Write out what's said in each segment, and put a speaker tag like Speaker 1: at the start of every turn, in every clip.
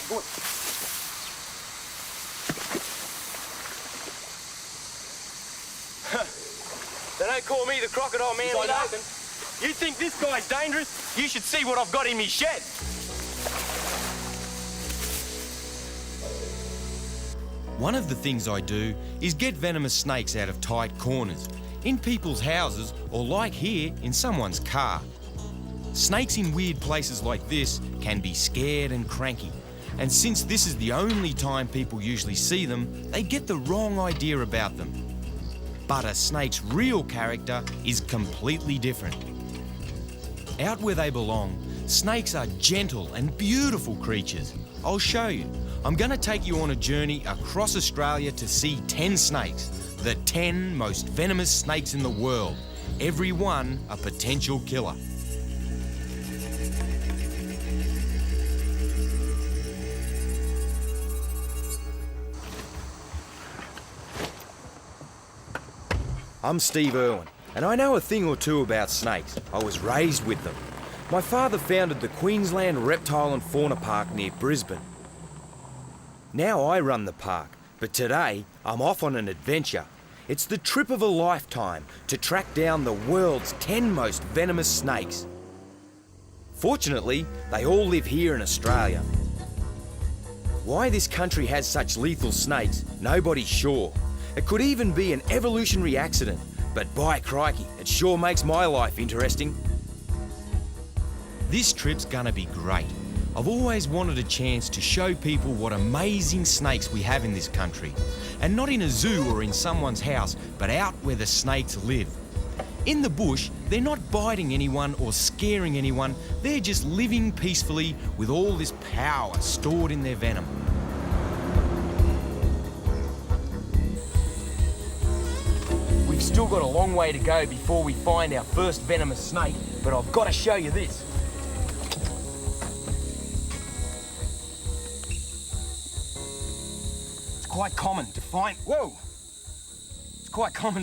Speaker 1: Go on. They don't call me the crocodile man for nothing. You think this guy's dangerous? You should see what I've got in me shed.
Speaker 2: One of the things I do is get venomous snakes out of tight corners, in people's houses, or like here, in someone's car. Snakes in weird places like this can be scared and cranky, and since this is the only time people usually see them, they get the wrong idea about them. But a snake's real character is completely different. Out where they belong, snakes are gentle and beautiful creatures. I'll show you. I'm going to take you on a journey across Australia to see 10 snakes, the 10 most venomous snakes in the world, every one a potential killer. I'm Steve Irwin, and I know a thing or two about snakes. I was raised with them. My father founded the Queensland Reptile and Fauna Park near Brisbane. Now I run the park, but today I'm off on an adventure. It's the trip of a lifetime to track down the world's 10 most venomous snakes. Fortunately, they all live here in Australia. Why this country has such lethal snakes, nobody's sure. It could even be an evolutionary accident, but by crikey, it sure makes my life interesting. This trip's gonna be great. I've always wanted a chance to show people what amazing snakes we have in this country. And not in a zoo or in someone's house, but out where the snakes live. In the bush, they're not biting anyone or scaring anyone, they're just living peacefully with all this power stored in their venom. We've still got a long way to go before we find our first venomous snake, but I've got to show you this. It's quite common to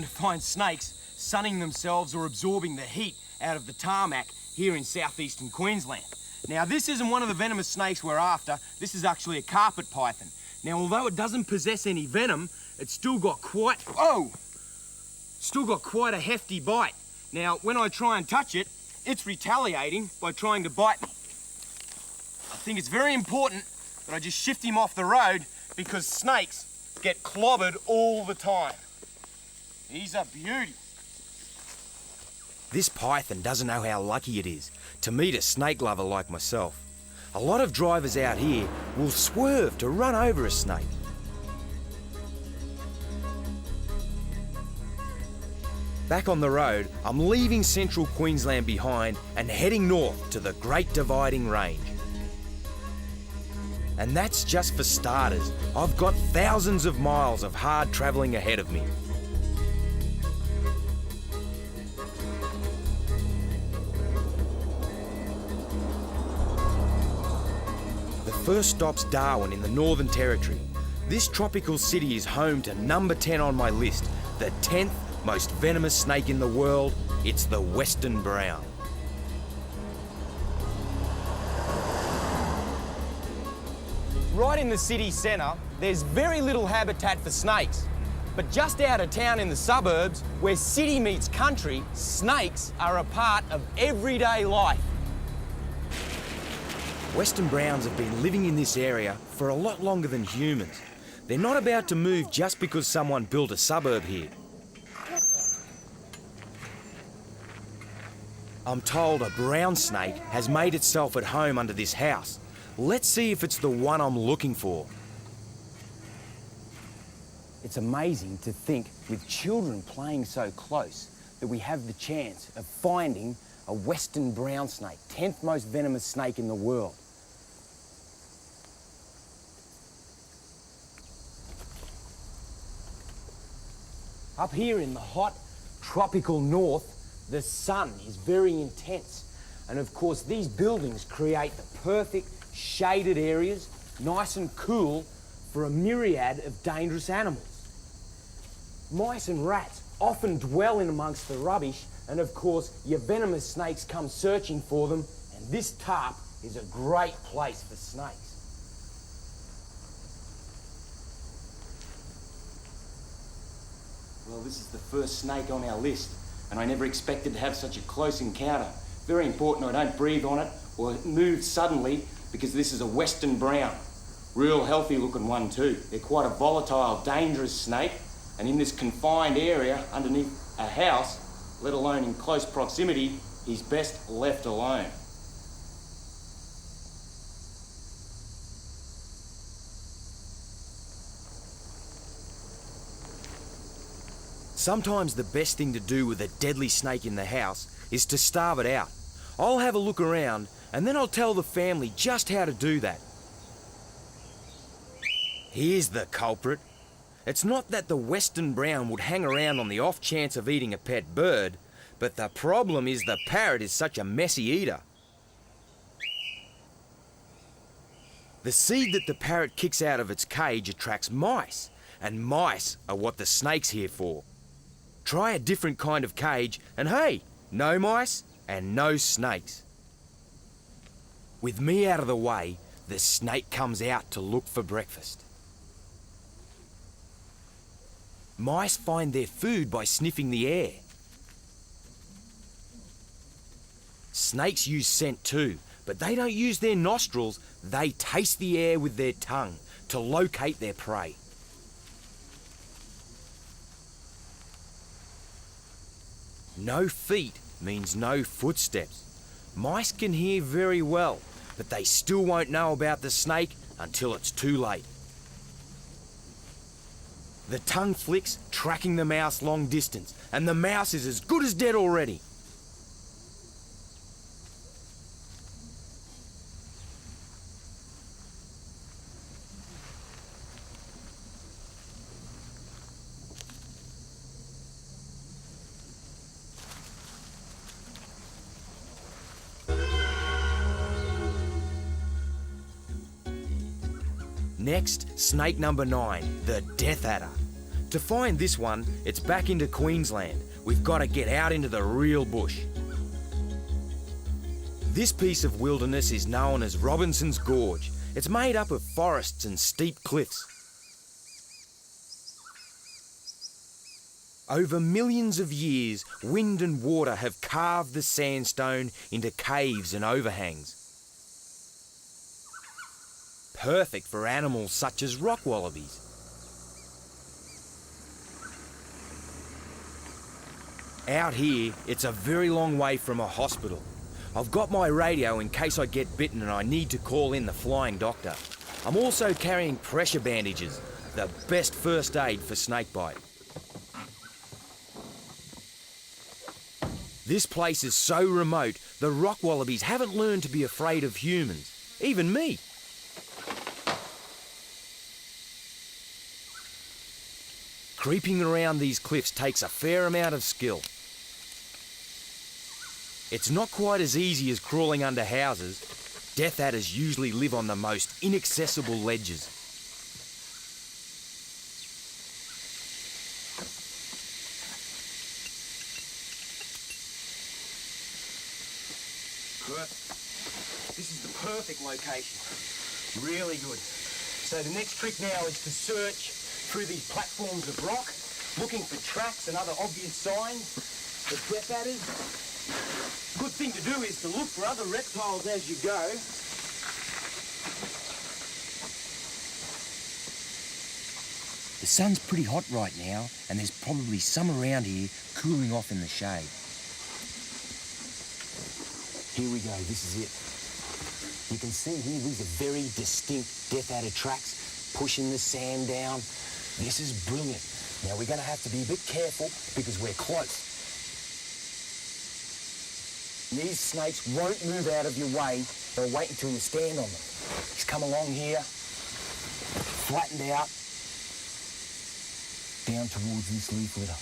Speaker 2: find snakes sunning themselves or absorbing the heat out of the tarmac here in southeastern Queensland. Now, this isn't one of the venomous snakes we're after. This is actually a carpet python. Now, although it doesn't possess any venom, it's still got quite a hefty bite. Now, when I try and touch it, it's retaliating by trying to bite me. I think it's very important that I just shift him off the road because snakes get clobbered all the time. He's a beauty. This python doesn't know how lucky it is to meet a snake lover like myself. A lot of drivers out here will swerve to run over a snake. Back on the road, I'm leaving central Queensland behind and heading north to the Great Dividing Range. And that's just for starters. I've got thousands of miles of hard travelling ahead of me. The first stop's Darwin in the Northern Territory. This tropical city is home to number 10 on my list, the 10th most venomous snake in the world. It's the western brown. Right in the city centre, there's very little habitat for snakes. But just out of town in the suburbs, where city meets country, snakes are a part of everyday life. Western browns have been living in this area for a lot longer than humans. They're not about to move just because someone built a suburb here. I'm told a brown snake has made itself at home under this house. Let's see if it's the one I'm looking for. It's amazing to think, with children playing so close, that we have the chance of finding a western brown snake, 10th most venomous snake in the world. Up here in the hot, tropical north, the sun is very intense. And of course, these buildings create the perfect shaded areas, nice and cool, for a myriad of dangerous animals. Mice and rats often dwell in amongst the rubbish, and of course, your venomous snakes come searching for them, and this tarp is a great place for snakes. Well, this is the first snake on our list, and I never expected to have such a close encounter. Very important I don't breathe on it or move suddenly, because this is a western brown. Real healthy looking one too. They're quite a volatile, dangerous snake, and in this confined area underneath a house, let alone in close proximity, he's best left alone. Sometimes the best thing to do with a deadly snake in the house is to starve it out. I'll have a look around and then I'll tell the family just how to do that. Here's the culprit. It's not that the western brown would hang around on the off chance of eating a pet bird, but the problem is the parrot is such a messy eater. The seed that the parrot kicks out of its cage attracts mice, and mice are what the snake's here for. Try a different kind of cage and hey, no mice and no snakes. With me out of the way, the snake comes out to look for breakfast. Mice find their food by sniffing the air. Snakes use scent too, but they don't use their nostrils, they taste the air with their tongue to locate their prey. No feet means no footsteps. Mice can hear very well, but they still won't know about the snake until it's too late. The tongue flicks, tracking the mouse long distance, and the mouse is as good as dead already. Next, snake number 9, the death adder. To find this one, it's back into Queensland. We've got to get out into the real bush. This piece of wilderness is known as Robinson's Gorge. It's made up of forests and steep cliffs. Over millions of years, wind and water have carved the sandstone into caves and overhangs. Perfect for animals such as rock wallabies. Out here, it's a very long way from a hospital. I've got my radio in case I get bitten and I need to call in the flying doctor. I'm also carrying pressure bandages, the best first aid for snakebite. This place is so remote, the rock wallabies haven't learned to be afraid of humans, even me. Creeping around these cliffs takes a fair amount of skill. It's not quite as easy as crawling under houses. Death adders usually live on the most inaccessible ledges. This is the perfect location. Really good. So the next trick now is to search through these platforms of rock, looking for tracks and other obvious signs of death adders. Good thing to do is to look for other reptiles as you go. The sun's pretty hot right now, and there's probably some around here cooling off in the shade. Here we go, this is it. You can see here, these are very distinct death adder tracks, pushing the sand down. This is brilliant. Now we're going to have to be a bit careful because we're close. These snakes won't move out of your way. They'll wait until you stand on them. Just come along here, flattened out, down towards this leaf litter.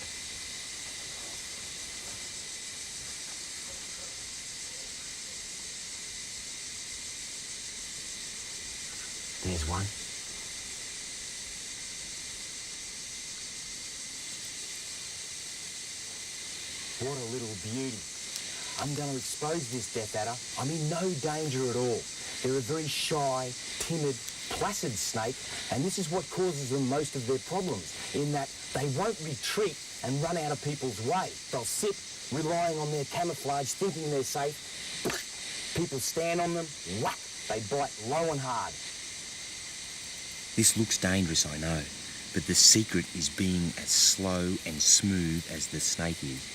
Speaker 2: There's one. What a little beauty. I'm going to expose this death adder. I'm in no danger at all. They're a very shy, timid, placid snake, and this is what causes them most of their problems, in that they won't retreat
Speaker 3: and run out of people's way. They'll sit relying on their camouflage, thinking they're safe. People stand on them, whack, they bite low and hard.
Speaker 2: This looks dangerous, I know, but the secret is being as slow and smooth as the snake is.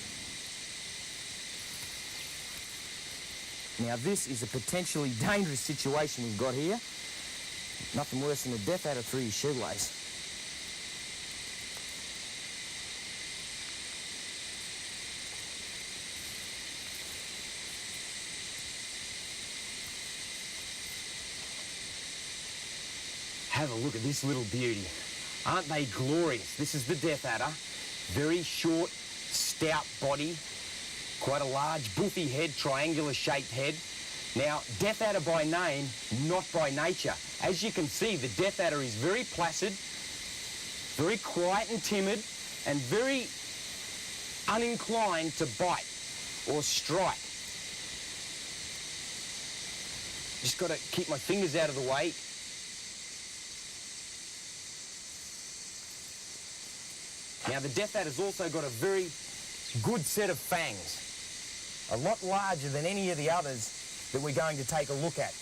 Speaker 3: Now this is a potentially dangerous situation we've got here. Nothing worse than a death adder through your shoelace. Have a look at this little beauty. Aren't they glorious? This is the death adder. Very short, stout body, quite a large, buffy head, triangular shaped head. Now, death adder by name, not by nature. As you can see, the death adder is very placid, very quiet and timid, and very uninclined to bite or strike. Just got to keep my fingers out of the way. Now, the death adder's also got a very good set of fangs, a lot larger than any of the others that we're going to take a look at.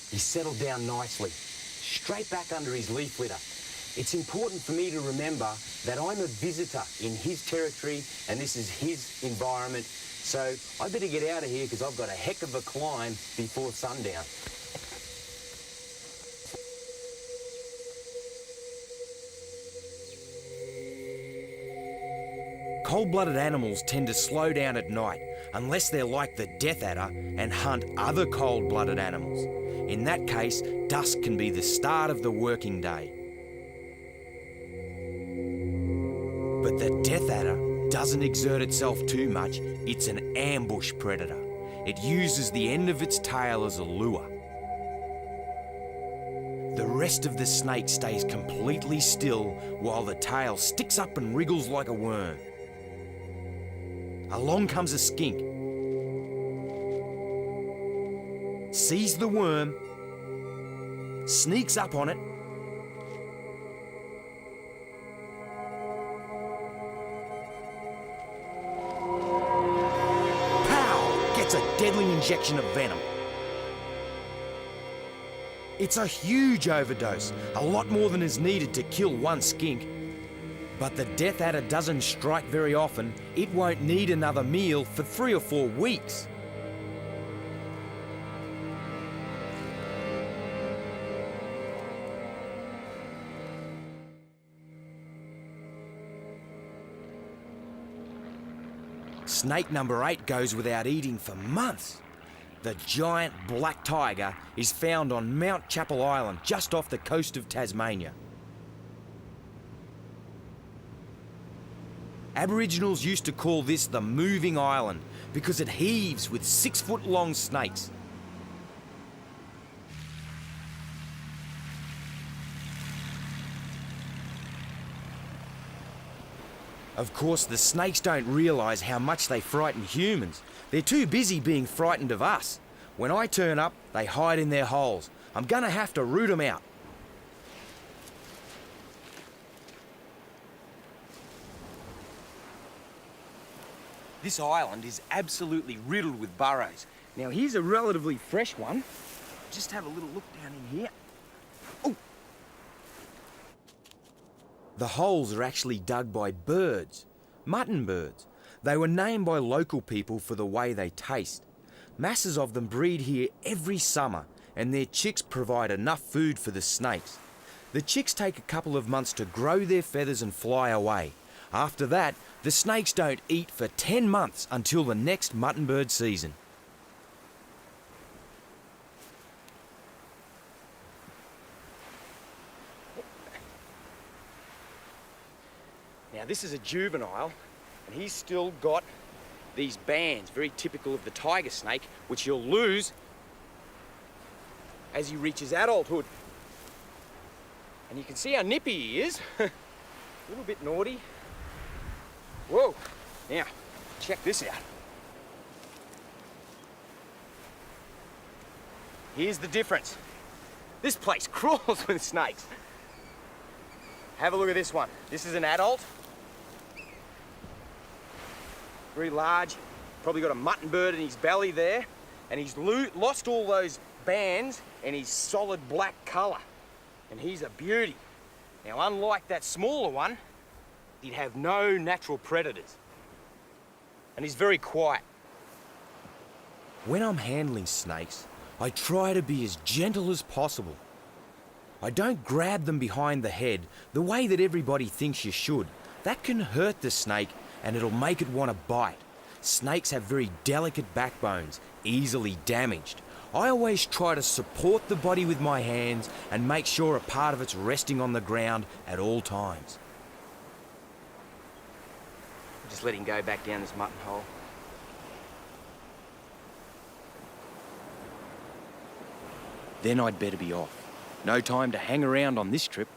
Speaker 3: He's settled down nicely, straight back under his leaf litter. It's important for me to remember that I'm a visitor in his territory and this is his environment. So I better get out of here because I've got a heck of a climb before sundown.
Speaker 2: Cold-blooded animals tend to slow down at night unless they're like the death adder and hunt other cold-blooded animals. In that case, dusk can be the start of the working day. But the death adder doesn't exert itself too much. It's an ambush predator. It uses the end of its tail as a lure. The rest of the snake stays completely still while the tail sticks up and wriggles like a worm. Along comes a skink. Sees the worm, sneaks up on it, a deadly injection of venom. It's a huge overdose, a lot more than is needed to kill one skink. But the death adder doesn't strike very often. It won't need another meal for 3 or 4 weeks. Snake number 8 goes without eating for months. The giant black tiger is found on Mount Chapel Island, just off the coast of Tasmania. Aboriginals used to call this the moving island because it heaves with 6-foot-long snakes. Of course, the snakes don't realise how much they frighten humans. They're too busy being frightened of us. When I turn up, they hide in their holes. I'm gonna have to root them out. This island is absolutely riddled with burrows. Now, here's a relatively fresh one. Just have a little look down in here. Oh! The holes are actually dug by birds, mutton birds. They were named by local people for the way they taste. Masses of them breed here every summer, and their chicks provide enough food for the snakes. The chicks take a couple of months to grow their feathers and fly away. After that, the snakes don't eat for 10 months until the next mutton bird season. Now, this is a juvenile, and he's still got these bands, very typical of the tiger snake, which he'll lose as he reaches adulthood. And you can see how nippy he is. A little bit naughty. Whoa. Now, check this out.
Speaker 3: Here's the difference. This place crawls with snakes. Have a look at this one. This is an adult. Very large. Probably got a mutton bird in his belly there. And he's lost all those bands and his solid black colour. And he's a beauty. Now, unlike that smaller one, he'd have no natural predators. And he's very quiet.
Speaker 2: When I'm handling snakes, I try to be as gentle as possible. I don't grab them behind the head the way that everybody thinks you should. That can hurt the snake and it'll make it want to bite. Snakes have very delicate backbones, easily damaged. I always try to support the body with my hands and make sure a part of it's resting on the ground at all times.
Speaker 3: Just let him go back down this mutton hole.
Speaker 2: Then I'd better be off. No time to hang around on this trip.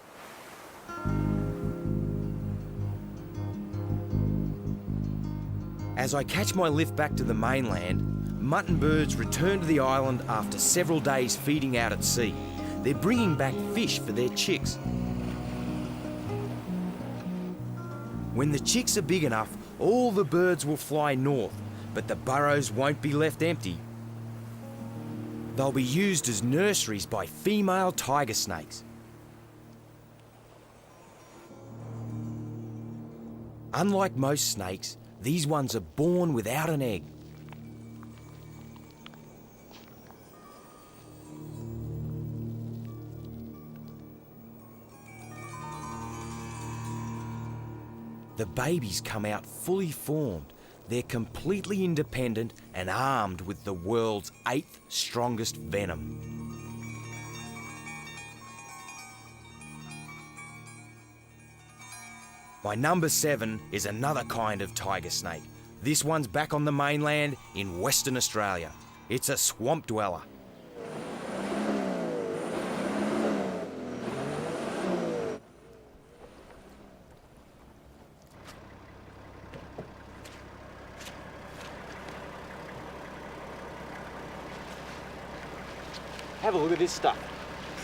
Speaker 2: As I catch my lift back to the mainland, mutton birds return to the island after several days feeding out at sea. They're bringing back fish for their chicks. When the chicks are big enough, all the birds will fly north, but the burrows won't be left empty. They'll be used as nurseries by female tiger snakes. Unlike most snakes, these ones are born without an egg. The babies come out fully formed. They're completely independent and armed with the world's 8th strongest venom. My number 7 is another kind of tiger snake. This one's back on the mainland in Western Australia. It's a swamp dweller.
Speaker 3: Have a look at this stuff.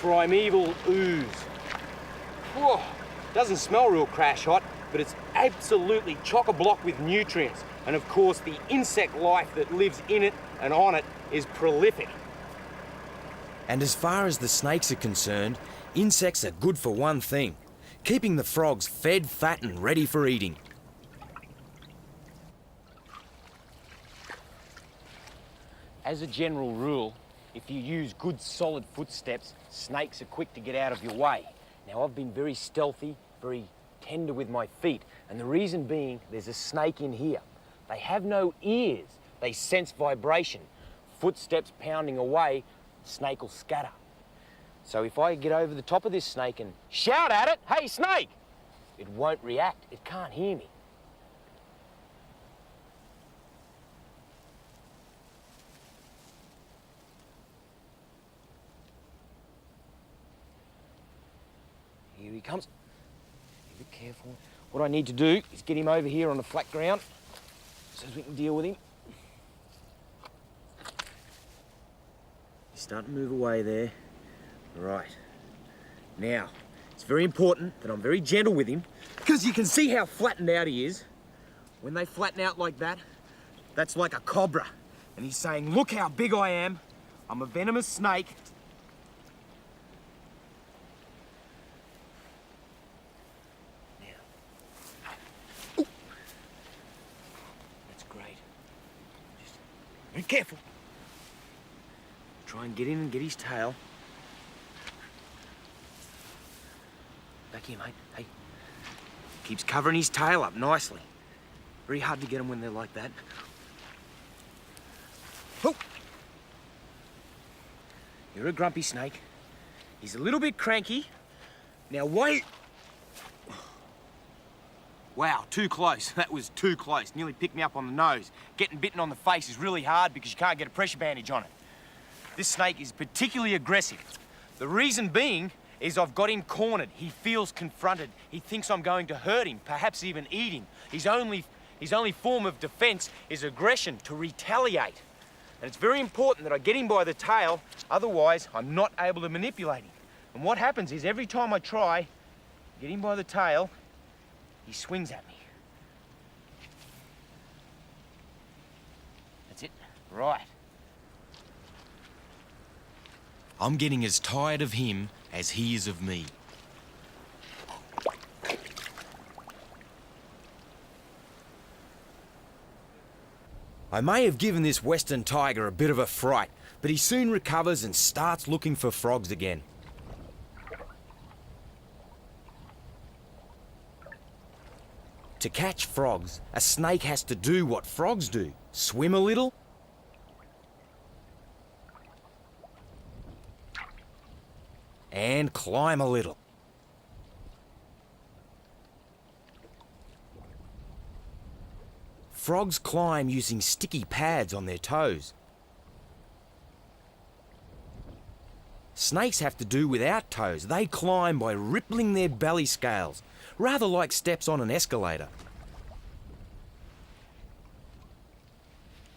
Speaker 3: Primeval ooze. Whoa, doesn't smell real crash hot, but it's absolutely chock-a-block with nutrients. And of course, the insect life that lives in it and on it is prolific.
Speaker 2: And as far as the snakes are concerned, insects are good for one thing: keeping the frogs fed, fat and ready for eating.
Speaker 3: As a general rule, if you use good solid footsteps, snakes are quick to get out of your way. Now, I've been very stealthy, very tender with my feet, and the reason being there's a snake in here. They have no ears. They sense vibration. Footsteps pounding away, snake will scatter. So if I get over the top of this snake and shout at it, "Hey, snake!" it won't react. It can't hear me. Here he comes. Be careful. What I need to do is get him over here on the flat ground so we can deal with him. He's starting to move away there. Right. Now, it's very important that I'm very gentle with him because you can see how flattened out he is. When they flatten out like that, that's like a cobra. And he's saying, "Look how big I am. I'm a venomous snake." Be careful. Try and get in and get his tail. Back here, mate. Hey. Keeps covering his tail up nicely. Very hard to get them when they're like that. Oh. You're a grumpy snake. He's a little bit cranky. Now wait. Wow, too close. That was too close. Nearly picked me up on the nose. Getting bitten on the face is really hard because you can't get a pressure bandage on it. This snake is particularly aggressive. The reason being is I've got him cornered. He feels confronted. He thinks I'm going to hurt him, perhaps even eat him. His only form of defense is aggression, to retaliate.
Speaker 2: And it's very important that I get him by the tail, otherwise I'm not able to manipulate him. And what happens is every time I try to get him by the tail, he swings at me. That's it. Right. I'm getting as tired of him as he is of me. I may have given this western tiger a bit of a fright, but he soon recovers and starts looking for frogs again. To catch frogs, a snake has to do what frogs do: swim a little and climb a little. Frogs climb using sticky pads on their toes. Snakes have to do without toes. They climb by rippling their belly scales, rather like steps on an escalator.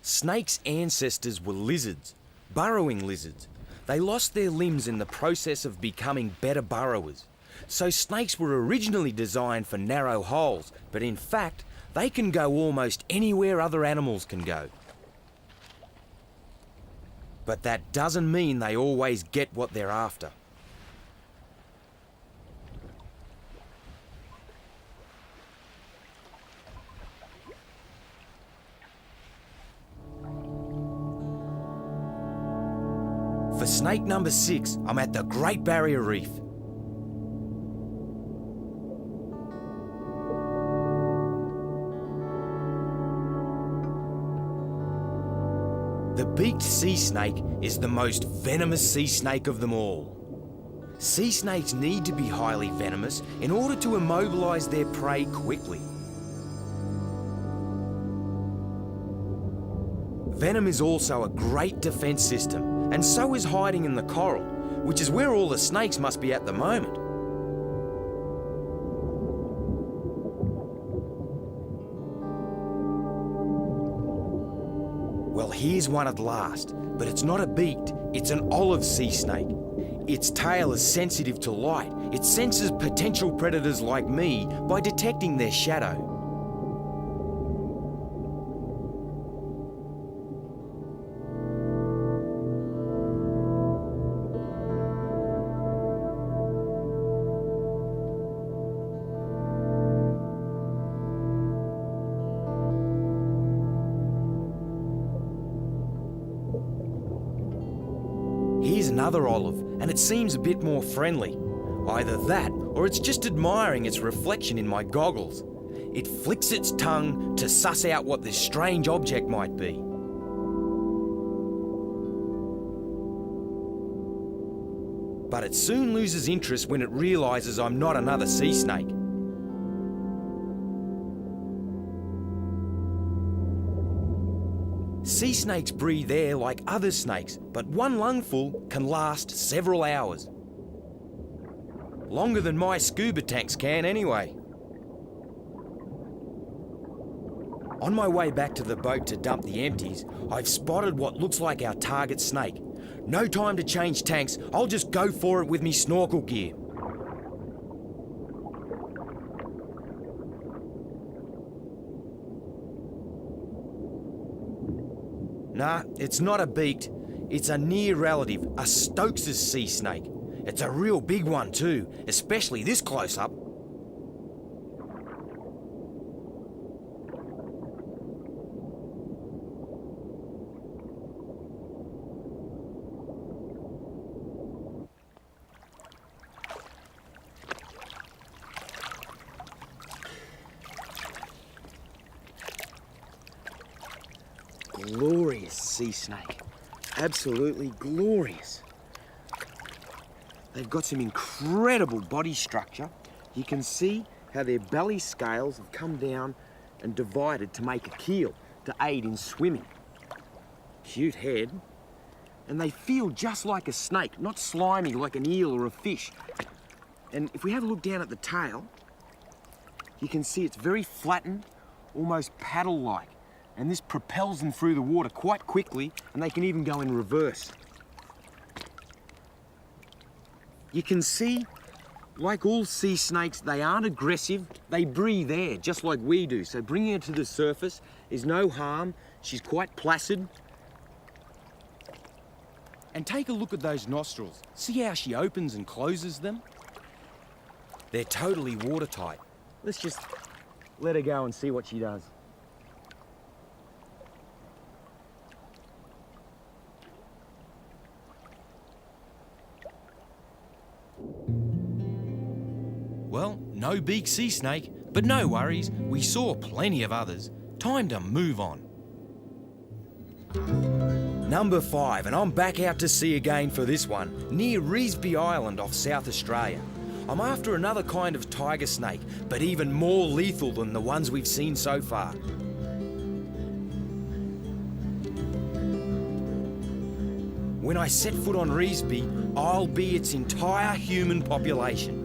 Speaker 2: Snakes' ancestors were lizards, burrowing lizards. They lost their limbs in the process of becoming better burrowers. So snakes were originally designed for narrow holes, but in fact, they can go almost anywhere other animals can go. But that doesn't mean they always get what they're after. For snake number 6, I'm at the Great Barrier Reef. The beaked sea snake is the most venomous sea snake of them all. Sea snakes need to be highly venomous in order to immobilize their prey quickly. Venom is also a great defense system, and so is hiding in the coral, which is where all the snakes must be at the moment. Well, here's one at last, but it's not a beaked, it's an olive sea snake. Its tail is sensitive to light. It senses potential predators like me by detecting their shadow. Here's another olive, and it seems a bit more friendly. Either that, or it's just admiring its reflection in my goggles. It flicks its tongue to suss out what this strange object might be. But it soon loses interest when it realizes I'm not another sea snake. Sea snakes breathe air like other snakes, but one lungful can last several hours. Longer than my scuba tanks can anyway. On my way back to the boat to dump the empties, I've spotted what looks like our target snake. No time to change tanks, I'll just go for it with me snorkel gear. Nah, it's not a beaked. It's a near relative, a Stokes' sea snake. It's a real big one too, especially this close up. Glorious sea snake. Absolutely glorious. They've got some incredible body structure. You can see how their belly scales have come down and divided to make a keel to aid in swimming. Cute head. And they feel just like a snake, not slimy like an eel or a fish. And if we have a look down at the tail, you can see it's very flattened, almost paddle-like.
Speaker 3: and this propels them through the water quite quickly, and they can even go in reverse. You can see, like all sea snakes, they aren't aggressive. They breathe air, just like we do. So bringing her to the surface is no harm. She's quite placid.
Speaker 2: And take a look at those nostrils. See how she opens and closes them? They're totally watertight.
Speaker 3: Let's just let her go and see what she does.
Speaker 2: Well, no big sea snake, but no worries, we saw plenty of others. Time to move on. Number 5, and I'm back out to sea again for this one, near Revesby Island off South Australia. I'm after another kind of tiger snake, but even more lethal than the ones we've seen so far. When I set foot on Revesby, I'll be its entire human population.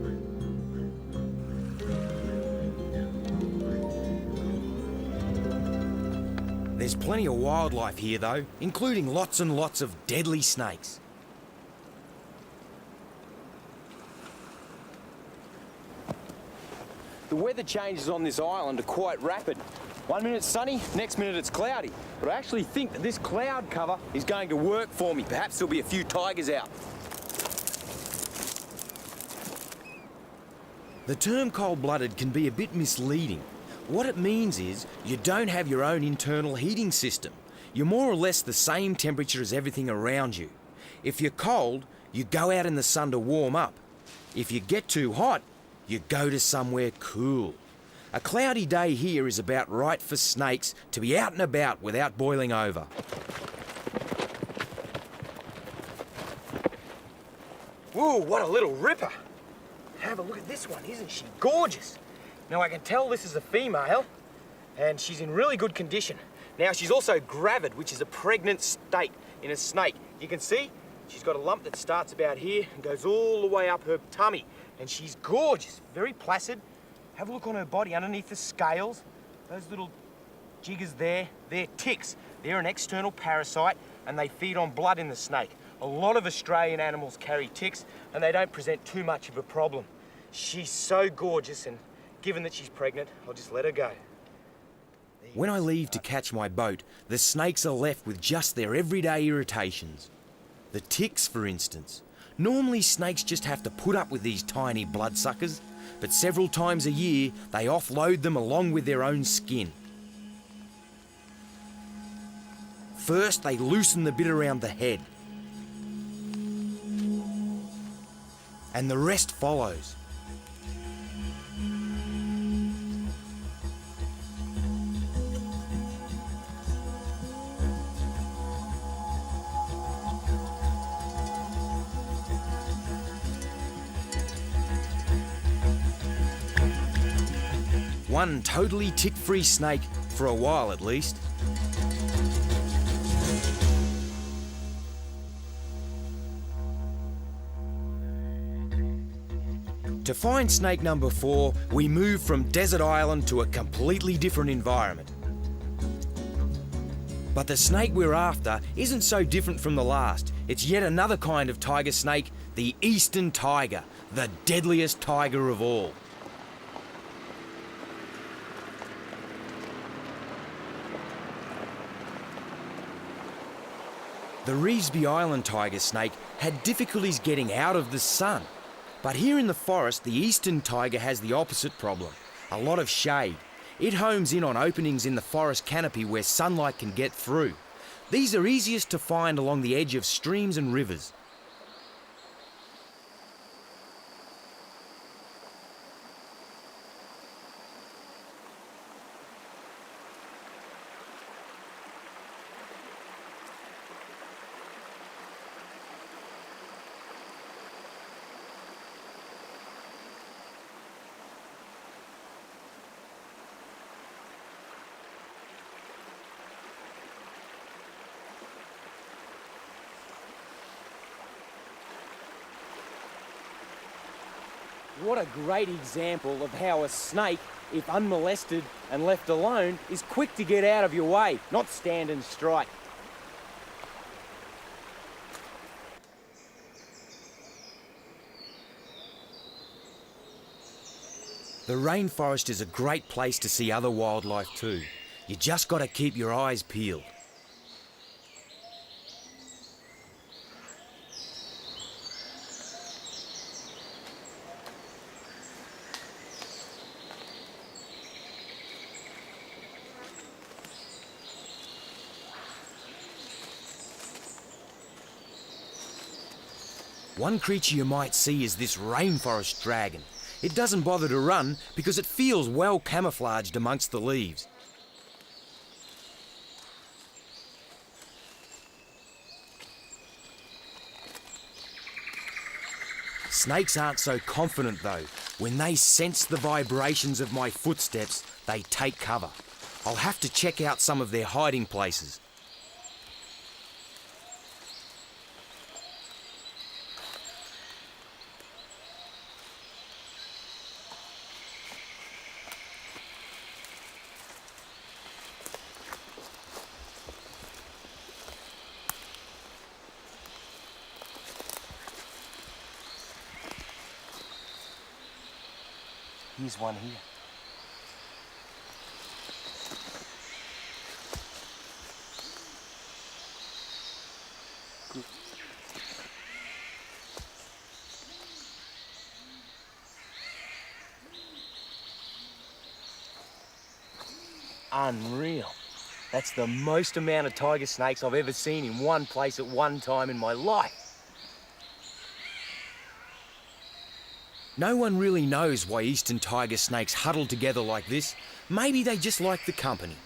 Speaker 2: There's plenty of wildlife here though, including lots and lots of deadly snakes.
Speaker 3: The weather changes on this island are quite rapid. 1 minute it's sunny, next minute it's cloudy. But I actually think that this cloud cover is going to work for me. Perhaps there'll be a few tigers out.
Speaker 2: The term cold-blooded can be a bit misleading. What it means is you don't have your own internal heating system. You're more or less the same temperature as everything around you. If you're cold, you go out in the sun to warm up. If you get too hot, you go to somewhere cool. A cloudy day here is about right for snakes to be out and about without boiling over.
Speaker 3: Whoa, what a little ripper. Have a look at this one, isn't she gorgeous? Now I can tell this is a female, and she's in really good condition. Now she's also gravid, which is a pregnant state in a snake. You can see she's got a lump that starts about here and goes all the way up her tummy. And she's gorgeous, very placid. Have a look on her body underneath the scales. Those little jiggers there, they're ticks. They're an external parasite and they feed on blood in the snake. A lot of Australian animals carry ticks and they don't present too much of a problem. She's so gorgeous, and given that she's pregnant, I'll just let her go.
Speaker 2: When I leave to catch my boat, the snakes are left with just their everyday irritations. The ticks, for instance. Normally snakes just have to put up with these tiny bloodsuckers, but several times a year they offload them along with their own skin. First they loosen the bit around the head, and the rest follows. One totally tick-free snake, for a while at least. To find snake number 4, we move from Desert Island to a completely different environment. But the snake we're after isn't so different from the last. It's yet another kind of tiger snake, the eastern tiger, the deadliest tiger of all. The Revesby Island tiger snake had difficulties getting out of the sun. But here in the forest, the eastern tiger has the opposite problem, a lot of shade. It homes in on openings in the forest canopy where sunlight can get through. These are easiest to find along the edge of streams and rivers.
Speaker 3: What a great example of how a snake if unmolested and left alone, is quick to get out of your way, not stand and strike.
Speaker 2: The rainforest is a great place to see other wildlife too. You just got to keep your eyes peeled. One creature you might see is this rainforest dragon. It doesn't bother to run because it feels well camouflaged amongst the leaves. Snakes aren't so confident though. When they sense the vibrations of my footsteps, they take cover. I'll have to check out some of their hiding places.
Speaker 3: Here's one here. Good. Unreal. That's the most amount of tiger snakes I've ever seen in one place at one time in my life.
Speaker 2: No one really knows why eastern tiger snakes huddle together like this. Maybe they just like the company.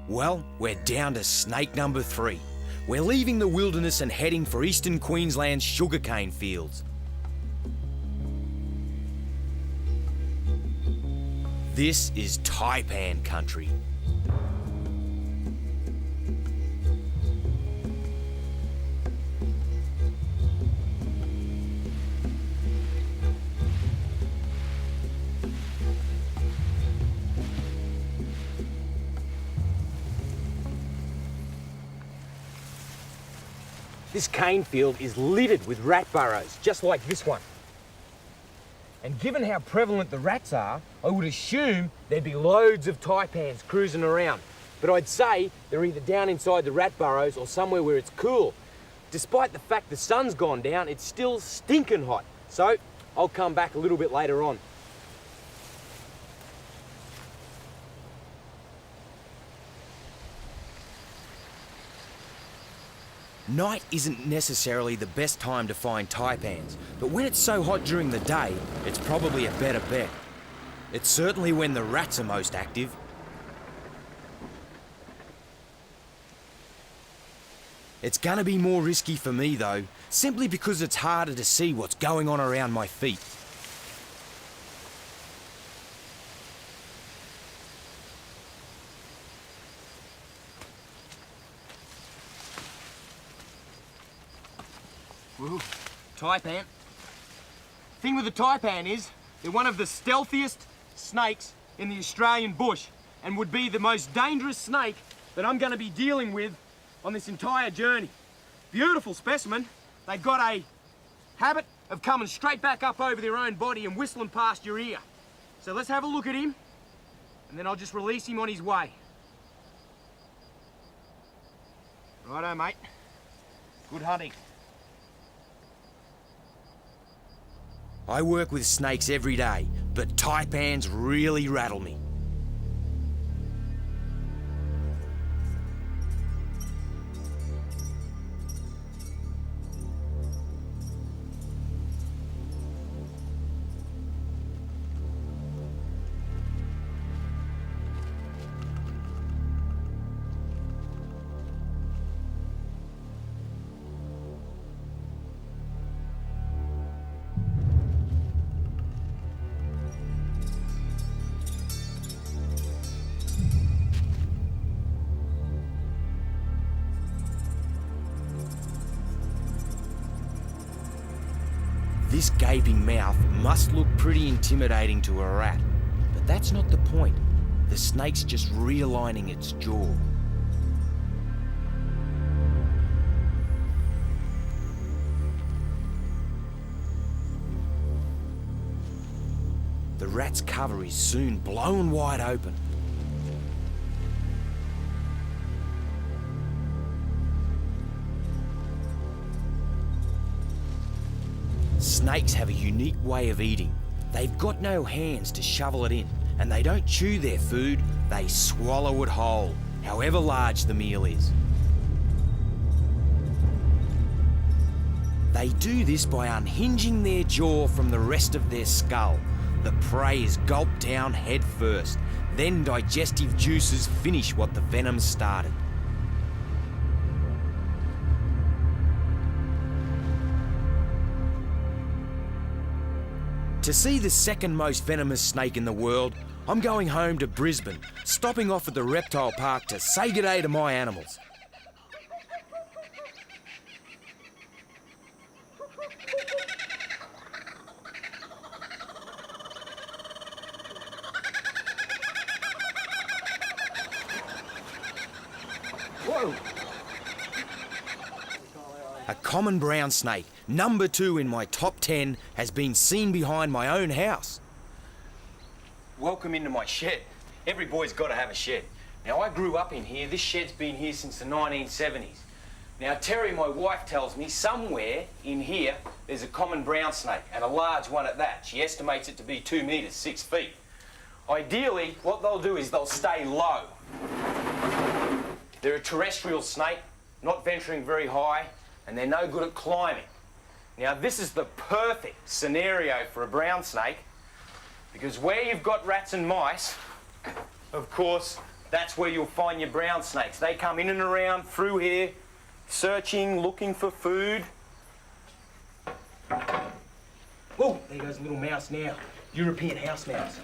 Speaker 2: Well, we're down to snake number 3. We're leaving the wilderness and heading for eastern Queensland's sugarcane fields. This is taipan country.
Speaker 3: This cane field is littered with rat burrows, just like this one. And given how prevalent the rats are, I would assume there'd be loads of taipans cruising around. But I'd say they're either down inside the rat burrows or somewhere where it's cool. Despite the fact the sun's gone down, it's still stinking hot. So I'll come back a little bit later on.
Speaker 2: Night isn't necessarily the best time to find taipans, but when it's so hot during the day, it's probably a better bet. It's certainly when the rats are most active. It's gonna be more risky for me though, simply because it's harder to see what's going on around my feet.
Speaker 3: Woo, taipan. Thing with the taipan is, they're one of the stealthiest snakes in the Australian bush and would be the most dangerous snake that I'm going to be dealing with on this entire journey. Beautiful specimen. They've got a habit of coming straight back up over their own body and whistling past your ear. So let's have a look at him, and then I'll just release him on his way. Righto, mate. Good hunting.
Speaker 2: I work with snakes every day, but taipans really rattle me. This gaping mouth must look pretty intimidating to a rat, but that's not the point. The snake's just realigning its jaw. The rat's cover is soon blown wide open. Snakes have a unique way of eating. They've got no hands to shovel it in, and they don't chew their food, they swallow it whole, however large the meal is. They do this by unhinging their jaw from the rest of their skull. The prey is gulped down head first, then digestive juices finish what the venom started. To see the second most venomous snake in the world, I'm going home to Brisbane, stopping off at the reptile park to say g'day to my animals. Whoa! A common brown snake, number 2 in my top 10, has been seen behind my own house. Welcome into my shed. Every boy's got to have a shed. Now, I grew up in here. This shed's been here since the 1970s. Now, Terry, my wife, tells me somewhere in here there's a common brown snake, and a large one at that. She estimates it to be 2 metres, 6 feet. Ideally, what they'll do is they'll stay low. They're a terrestrial snake, not venturing very high, and they're no good at climbing. Now, this is the perfect scenario for a brown snake, because where you've got rats and mice, of course, that's where you'll find your brown snakes. They come in and around through here, searching, looking for food. Oh, there goes a little mouse now. European house mouse.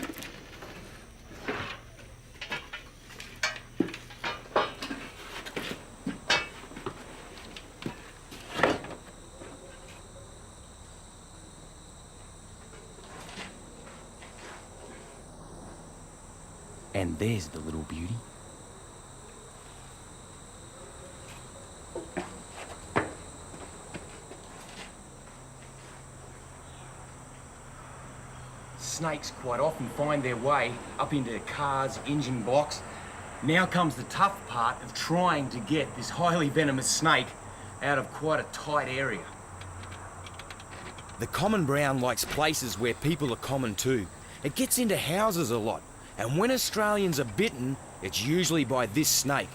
Speaker 2: And there's the little beauty. Snakes quite often find their way up into cars, engine blocks. Now comes the tough part of trying to get this highly venomous snake out of quite a tight area. The common brown likes places where people are common too. It gets into houses a lot. And when Australians are bitten, it's usually by this snake.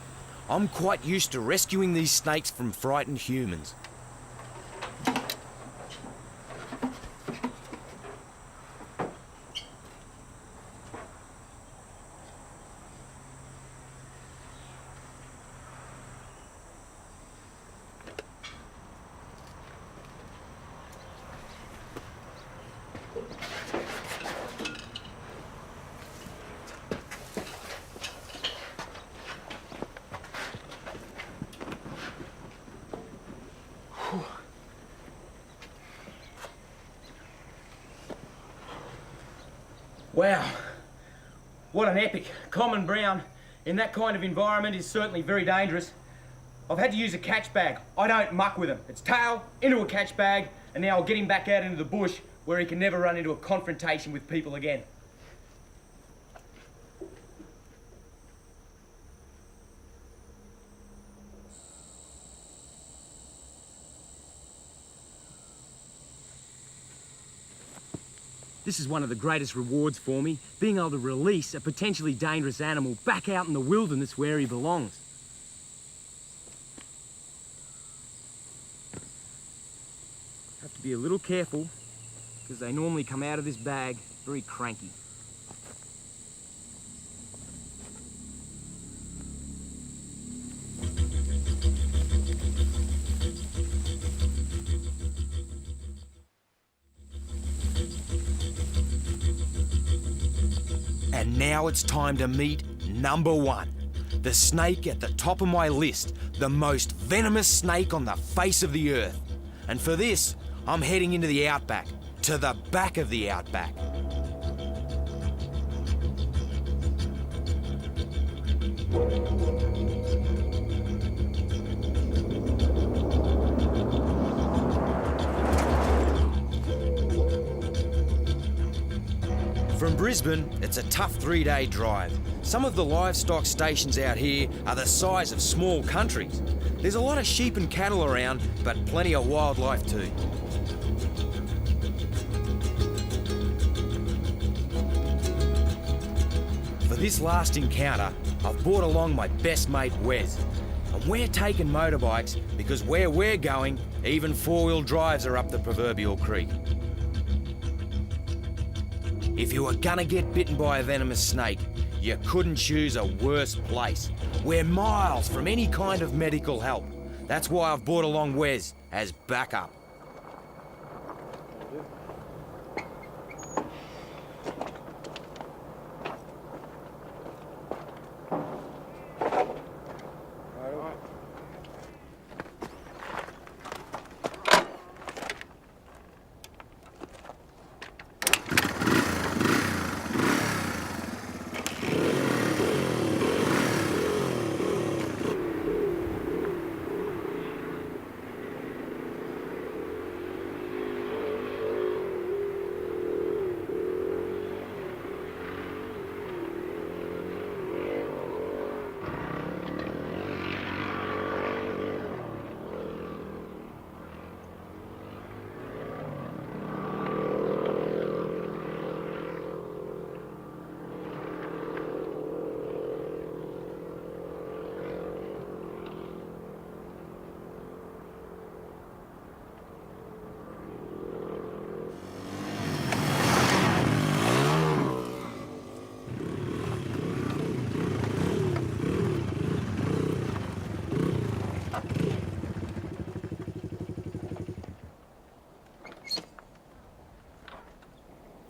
Speaker 2: I'm quite used to rescuing these snakes from frightened humans. Wow, what an epic. Common brown in that kind of environment is certainly very dangerous. I've had to use a catch bag. I don't muck with him. It's tail into a catch bag, and now I'll get him back out into the bush where he can never run into a confrontation with people again. This is one of the greatest rewards for me, being able to release a potentially dangerous animal back out in the wilderness where he belongs. Have to be a little careful, because they normally come out of this bag very cranky. And now it's time to meet number 1. The snake at the top of my list, the most venomous snake on the face of the earth. And for this, I'm heading into the outback, to the back of the outback. From Brisbane, it's a tough 3-day drive. Some of the livestock stations out here are the size of small countries. There's a lot of sheep and cattle around, but plenty of wildlife too. For this last encounter, I've brought along my best mate Wes. And we're taking motorbikes because where we're going, even 4-wheel drives are up the proverbial creek. If you were gonna get bitten by a venomous snake, you couldn't choose a worse place. We're miles from any kind of medical help. That's why I've brought along Wes as backup.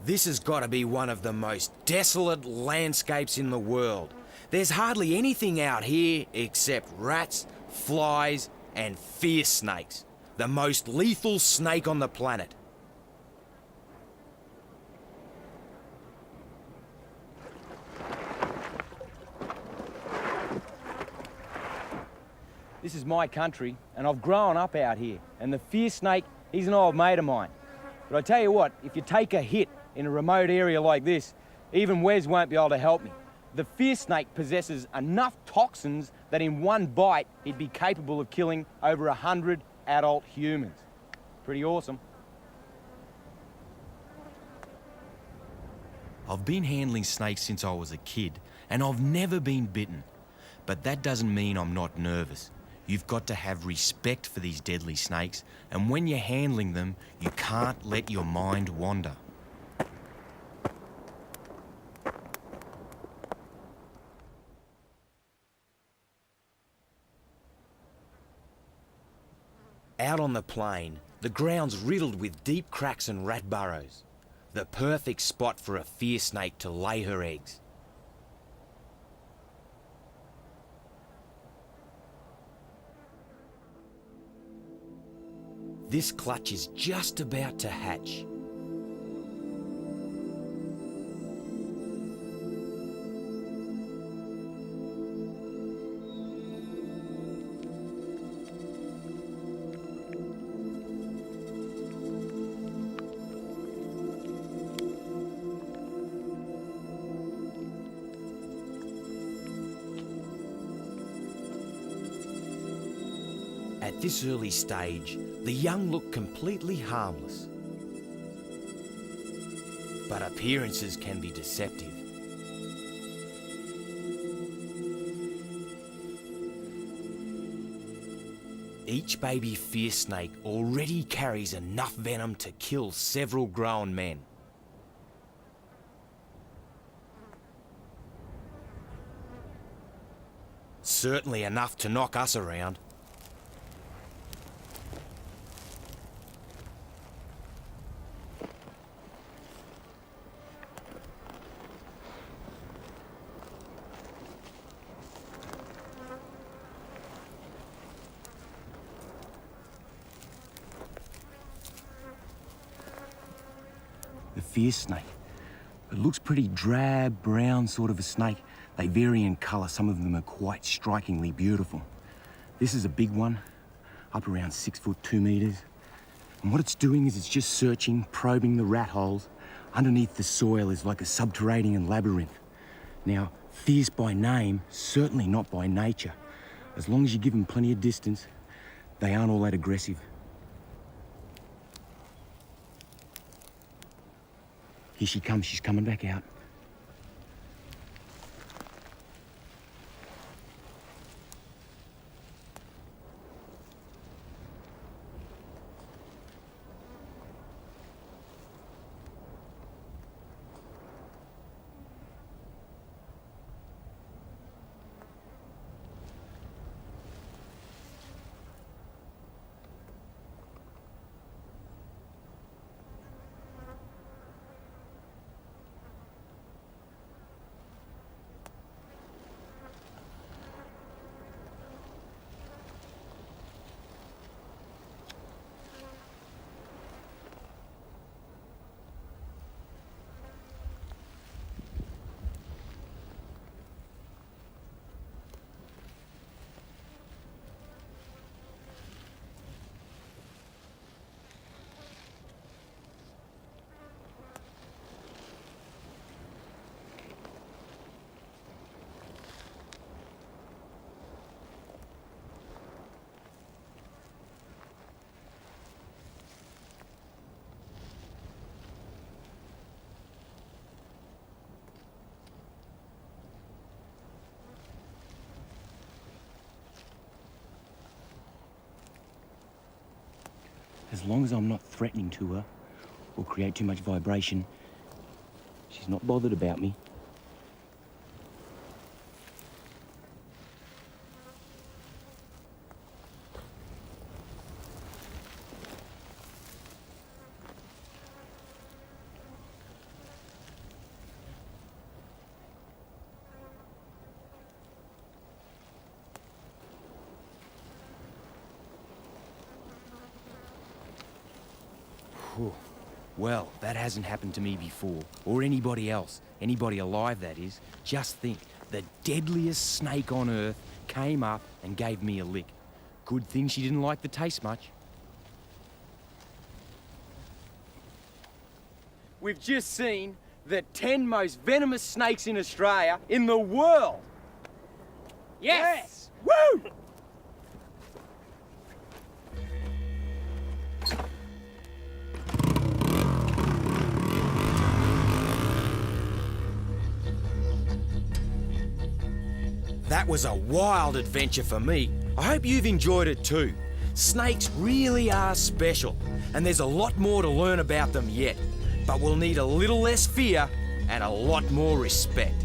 Speaker 2: This has got to be one of the most desolate landscapes in the world. There's hardly anything out here except rats, flies, and fierce snakes. The most lethal snake on the planet.
Speaker 4: This is my country, and I've grown up out here. And the fierce snake, he's an old mate of mine. But I tell you what, if you take a hit in a remote area like this, even Wes won't be able to help me. The fierce snake possesses enough toxins that in one bite, he'd be capable of killing over 100 adult humans. Pretty awesome.
Speaker 2: I've been handling snakes since I was a kid, and I've never been bitten. But that doesn't mean I'm not nervous. You've got to have respect for these deadly snakes, and when you're handling them, you can't let your mind wander. Out on the plain, the ground's riddled with deep cracks and rat burrows. The perfect spot for a fierce snake to lay her eggs. This clutch is just about to hatch. At this early stage, the young look completely harmless. But appearances can be deceptive. Each baby fierce snake already carries enough venom to kill several grown men. Certainly enough to knock us around.
Speaker 3: fierce snake. It looks pretty drab, brown sort of a snake. They vary in colour. Some of them are quite strikingly beautiful. This is a big one, up around 6 foot 2 metres. And what it's doing is it's just searching, probing the rat holes. Underneath the soil is like a subterranean labyrinth. Now, fierce by name, certainly not by nature. As long as you give them plenty of distance, they aren't all that aggressive. Here she comes, she's coming back out. As long as I'm not threatening to her or create too much vibration, she's not bothered about me.
Speaker 2: Whew. Well, that hasn't happened to me before, or anybody else. Anybody alive, that is. Just think, the deadliest snake on Earth came up and gave me a lick. Good thing she didn't like the taste much.
Speaker 4: We've just seen the 10 most venomous snakes in Australia, in the world. Yes! Woo!
Speaker 2: That was a wild adventure for me. I hope you've enjoyed it too. Snakes really are special, and there's a lot more to learn about them yet. But we'll need a little less fear and a lot more respect.